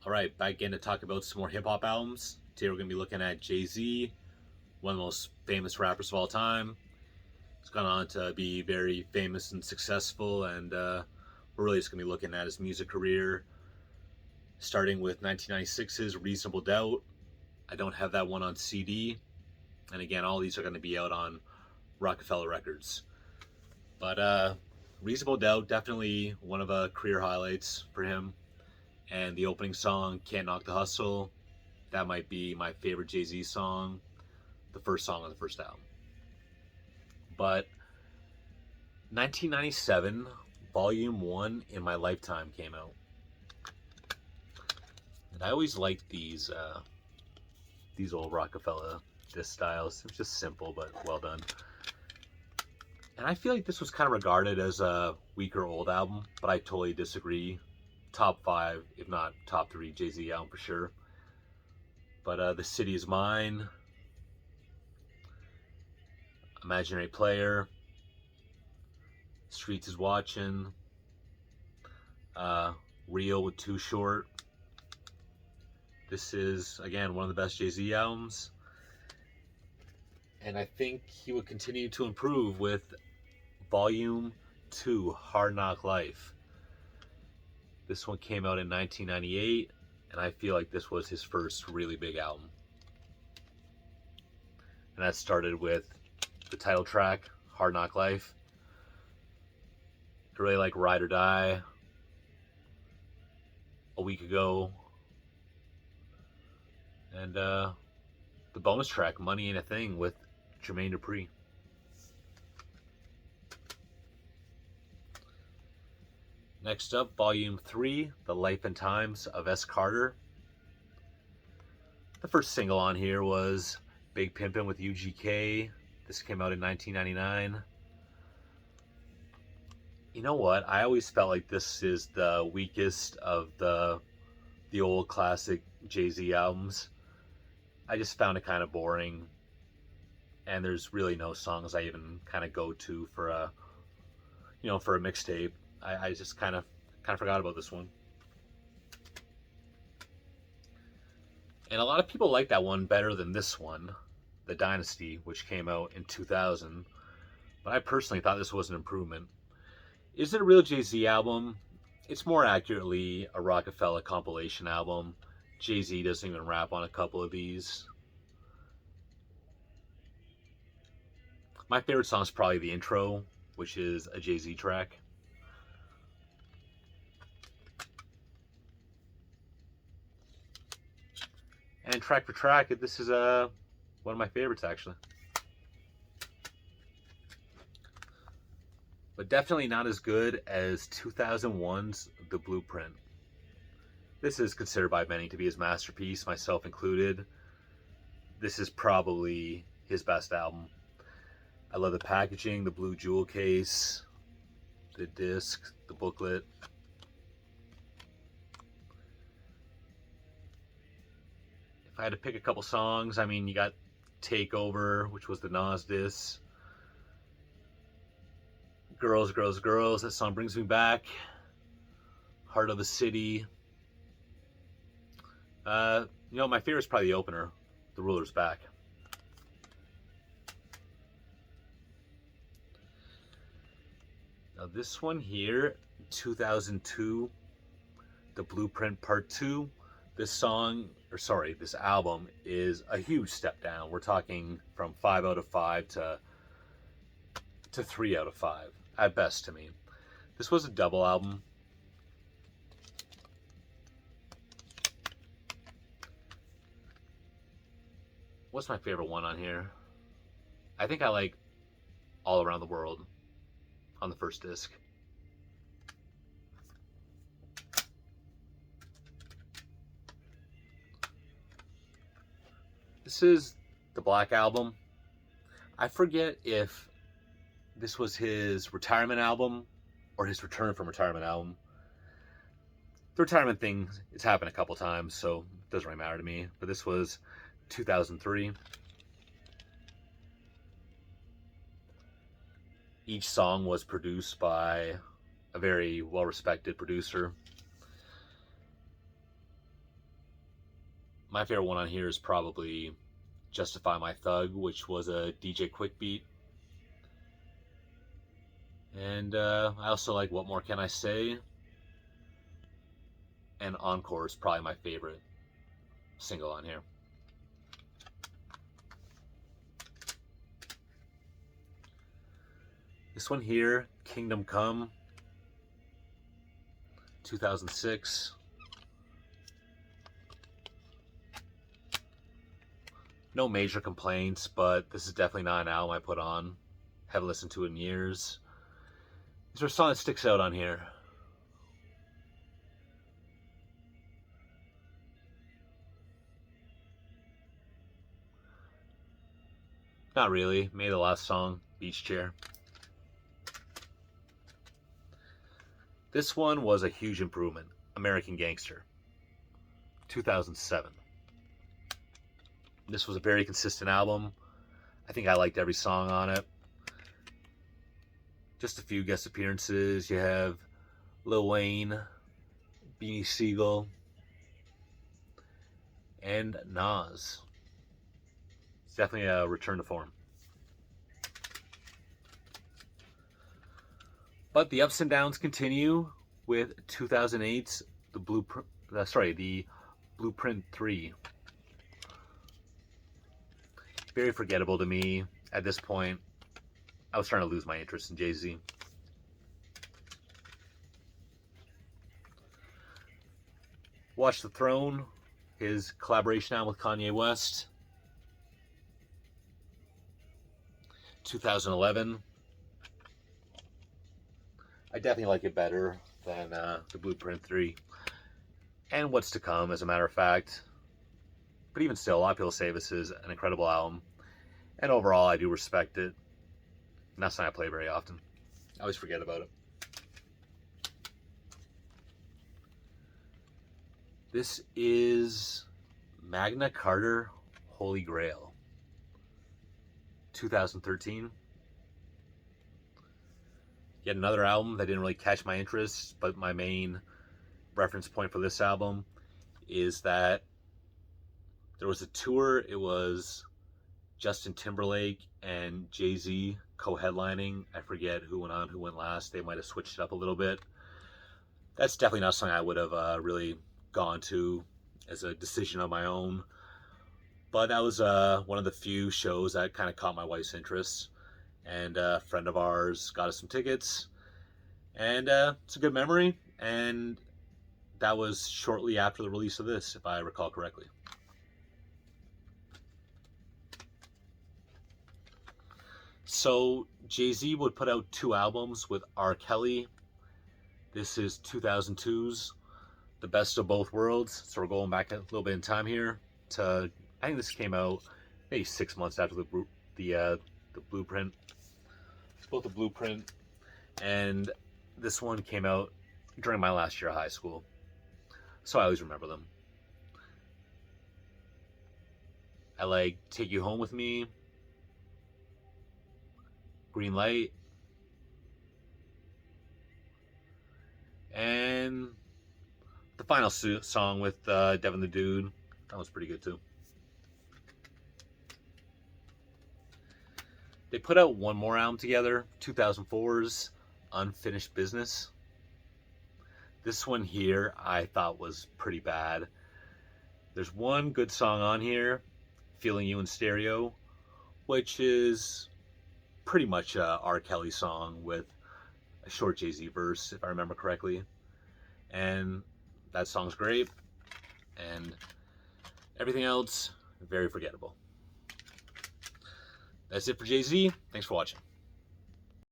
All right, back again to talk about some more hip hop albums. Today we're going to be looking at Jay-Z, one of the most famous rappers of all time. He's gone on to be very famous and successful, and we're really just going to be looking at his music career, starting with 1996's Reasonable Doubt. I don't have that one on CD, and again, all these are going to be out on Rockefeller Records. But Reasonable Doubt, definitely one of the career highlights for him. And the opening song, Can't Knock the Hustle, that might be my favorite Jay-Z song, the first song on the first album. But 1997, Volume 1 in My Lifetime came out. And I always liked these old Rockefeller disc styles. It was just simple, but well done. And I feel like this was kind of regarded as a weaker old album, but I totally disagree. Top 5, if not top 3 Jay-Z album for sure. But The City Is Mine, Imaginary Player, Streets Is Watching, Real with Too Short. This is, again, one of the best Jay-Z albums. And I think he would continue to improve with Volume 2, Hard Knock Life. This one came out in 1998, and I feel like this was his first really big album. And that started with the title track, Hard Knock Life. I really like Ride or Die, A Week Ago, and the bonus track, Money Ain't a Thing, with Jermaine Dupri. Next up, Volume 3, The Life and Times of S. Carter. The first single on here was Big Pimpin' with UGK. This came out in 1999. You know what? I always felt like this is the weakest of the old classic Jay-Z albums. I just found it kind of boring. And there's really no songs I even kind of go to for a mixtape. I just kind of forgot about this one. And a lot of people like that one better than this one, The Dynasty, which came out in 2000. But I personally thought this was an improvement. Is it a real Jay-Z album? It's more accurately a Rockefeller compilation album. Jay-Z doesn't even rap on a couple of these. My favorite song is probably the intro, which is a Jay-Z track. And track for track, this is one of my favorites, actually. But definitely not as good as 2001's The Blueprint. This is considered by many to be his masterpiece, myself included. This is probably his best album. I love the packaging, the blue jewel case, the disc, the booklet. If I had to pick a couple songs, I mean, you got Takeover, which was the Nas disc. Girls, Girls, Girls, that song brings me back. Heart of the City. My favorite is probably the opener, The Ruler's Back. Now this one here, 2002, The Blueprint Part 2. This album is a huge step down. We're talking from 5 out of 5 to 3 out of 5, at best to me. This was a double album. What's my favorite one on here? I think I like All Around the World on the first disc. This is the Black Album. I forget if this was his retirement album or his return from retirement album. The retirement thing, it's happened a couple times, so it doesn't really matter to me. But this was 2003. Each song was produced by a very well-respected producer. my favorite one on here is probably Justify My Thug, which was a DJ Quick beat. And I also like What More Can I Say? And Encore is probably my favorite single on here. This one here, Kingdom Come, 2006. No major complaints, but this is definitely not an album I put on. Haven't listened to it in years. Is there a song that sticks out on here? Not really. Maybe the last song, Beach Chair. This one was a huge improvement. American Gangster, 2007. This was a very consistent album. I think I liked every song on it. Just a few guest appearances. You have Lil Wayne, Beanie Siegel, and Nas. It's definitely a return to form. But the ups and downs continue with 2008's the Blueprint 3. Very forgettable to me at this point. I was starting to lose my interest in Jay-Z. Watch the Throne, his collaboration album with Kanye West. 2011. I definitely like it better than the Blueprint 3. And What's to Come, as a matter of fact. But even still, a lot of people say this is an incredible album. And overall, I do respect it. Not something I play very often. I always forget about it. This is Magna Carta Holy Grail, 2013. Yet another album that didn't really catch my interest, but my main reference point for this album is that there was a tour. It was Justin Timberlake and Jay-Z co-headlining. I forget who went on, who went last. They might have switched it up a little bit. That's definitely not something I would have really gone to as a decision of my own. But that was one of the few shows that kind of caught my wife's interest. And a friend of ours got us some tickets. And it's a good memory. And that was shortly after the release of this, if I recall correctly. So Jay-Z would put out 2 albums with R. Kelly. This is 2002's The Best of Both Worlds. So we're going back a little bit in time here to, I think this came out maybe 6 months after the Blueprint. It's both the Blueprint and this one came out during my last year of high school. So I always remember them. I like Take You Home With Me, Green Light, and the final song with Devin the Dude. That was pretty good too. They put out one more album together, 2004's Unfinished Business. This one here I thought was pretty bad. There's one good song on here, Feeling You in Stereo, which is pretty much a R. Kelly song with a short Jay-Z verse, if I remember correctly. And that song's great. And everything else, very forgettable. That's it for Jay-Z. Thanks for watching.